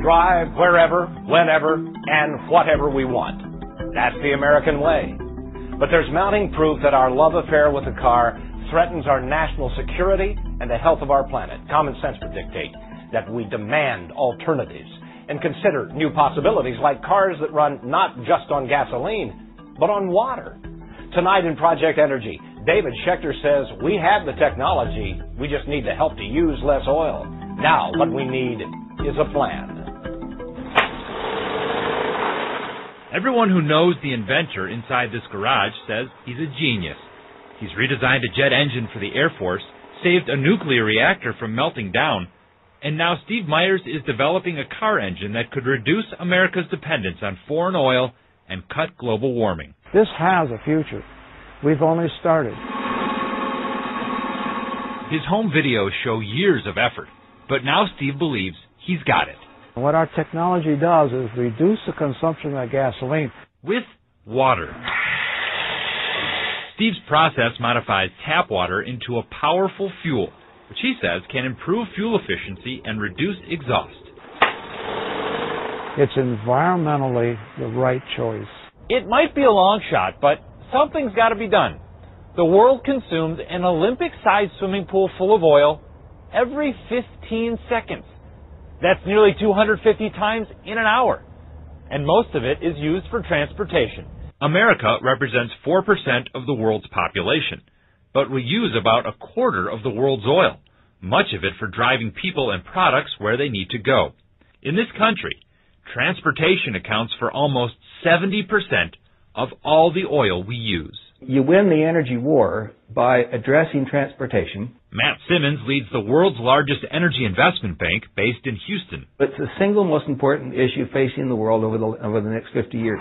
drive wherever, whenever, and whatever we want. That's the American way. But there's mounting proof that our love affair with the car threatens our national security and the health of our planet. Common sense would dictate that we demand alternatives and consider new possibilities like cars that run not just on gasoline, but on water. Tonight in Project Energy, David Schechter says we have the technology, we just need the help to use less oil. Now, what we need is a plan. Everyone who knows the inventor inside this garage says he's a genius. He's redesigned a jet engine for the Air Force, saved a nuclear reactor from melting down, and now Steve Myers is developing a car engine that could reduce America's dependence on foreign oil and cut global warming. This has a future. We've only started. His home videos show years of effort, but now Steve believes he's got it. What our technology does is reduce the consumption of gasoline with water. Steve's process modifies tap water into a powerful fuel, which he says can improve fuel efficiency and reduce exhaust. It's environmentally the right choice. It might be a long shot, but something's got to be done. The world consumes an Olympic-sized swimming pool full of oil every 15 seconds. That's nearly 250 times in an hour. And most of it is used for transportation. America represents 4% of the world's population, but we use about a quarter of the world's oil, much of it for driving people and products where they need to go. In this country, transportation accounts for almost 70% of all the oil we use. You win the energy war by addressing transportation. Matt Simmons leads the world's largest energy investment bank based in Houston. It's the single most important issue facing the world over the next 50 years.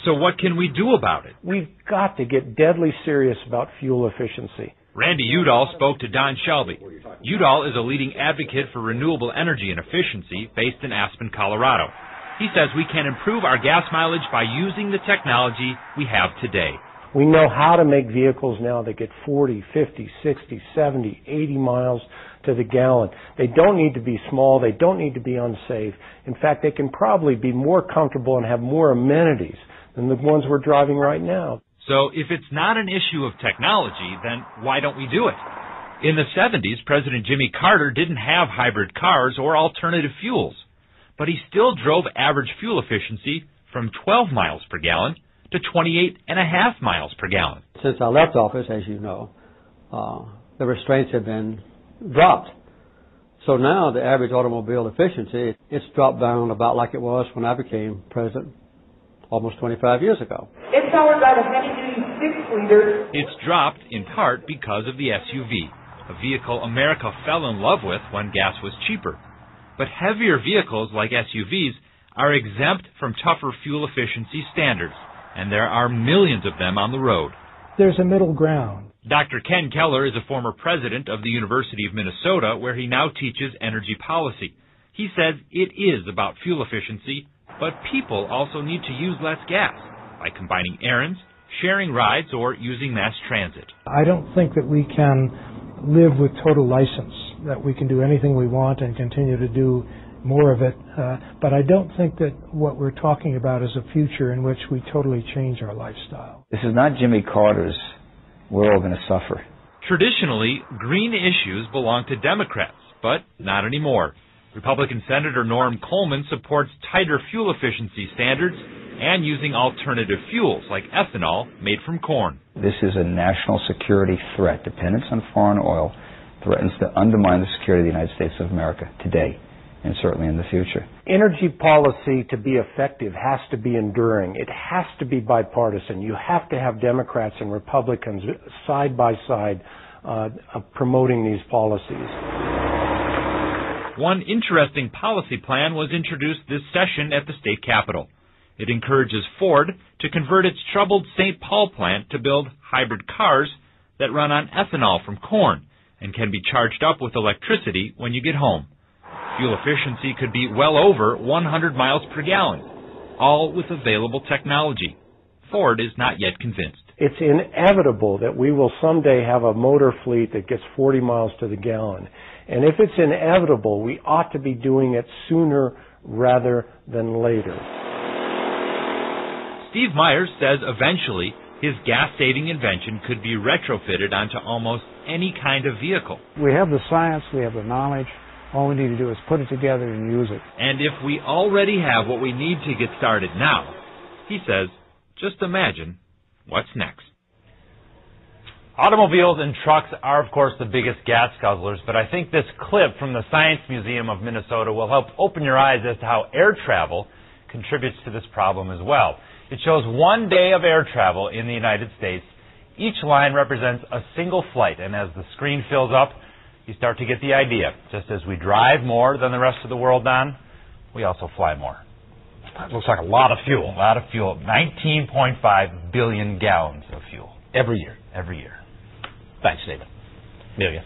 So what can we do about it? We've got to get deadly serious about fuel efficiency. Randy Udall spoke to Don Shelby. Udall is a leading advocate for renewable energy and efficiency based in Aspen, Colorado. He says we can improve our gas mileage by using the technology we have today. We know how to make vehicles now that get 40, 50, 60, 70, 80 miles to the gallon. They don't need to be small. They don't need to be unsafe. In fact, they can probably be more comfortable and have more amenities than the ones we're driving right now. So if it's not an issue of technology, then why don't we do it? In the 70s, President Jimmy Carter didn't have hybrid cars or alternative fuels, but he still drove average fuel efficiency from 12 miles per gallon to 28.5 miles per gallon. Since I left office, as you know, the restraints have been dropped. So now the average automobile efficiency, it's dropped down about like it was when I became president almost 25 years ago. It's powered by the heavy-duty 6-liter. It's dropped in part because of the SUV, a vehicle America fell in love with when gas was cheaper. But heavier vehicles like SUVs are exempt from tougher fuel efficiency standards, and there are millions of them on the road. There's a middle ground. Dr. Ken Keller is a former president of the University of Minnesota, where he now teaches energy policy. He says it is about fuel efficiency, but people also need to use less gas by combining errands, sharing rides, or using mass transit. I don't think that we can live with total license, that we can do anything we want and continue to do more of it. But I don't think that what we're talking about is a future in which we totally change our lifestyle. This is not Jimmy Carter's "we're all going to suffer." Traditionally, green issues belong to Democrats, but not anymore. Republican Senator Norm Coleman supports tighter fuel efficiency standards and using alternative fuels like ethanol made from corn. This is a national security threat. Dependence on foreign oil threatens to undermine the security of the United States of America today and certainly in the future. Energy policy, to be effective, has to be enduring. It has to be bipartisan. You have to have Democrats and Republicans side by side promoting these policies. One interesting policy plan was introduced this session at the state capitol. It encourages Ford to convert its troubled St. Paul plant to build hybrid cars that run on ethanol from corn and can be charged up with electricity when you get home. Fuel efficiency could be well over 100 miles per gallon, all with available technology. Ford is not yet convinced. It's inevitable that we will someday have a motor fleet that gets 40 miles to the gallon. And if it's inevitable, we ought to be doing it sooner rather than later. Steve Myers says eventually his gas-saving invention could be retrofitted onto almost any kind of vehicle. We have the science, we have the knowledge. All we need to do is put it together and use it. And if we already have what we need to get started now, he says, just imagine what's next. Automobiles and trucks are, of course, the biggest gas guzzlers, but I think this clip from the Science Museum of Minnesota will help open your eyes as to how air travel contributes to this problem as well. It shows 1 day of air travel in the United States. Each line represents a single flight, and as the screen fills up, you start to get the idea. Just as we drive more than the rest of the world, Don, we also fly more. It looks like a lot of fuel. A lot of fuel. 19.5 billion gallons of fuel. Every year. Every year. Thanks, David. Amelia.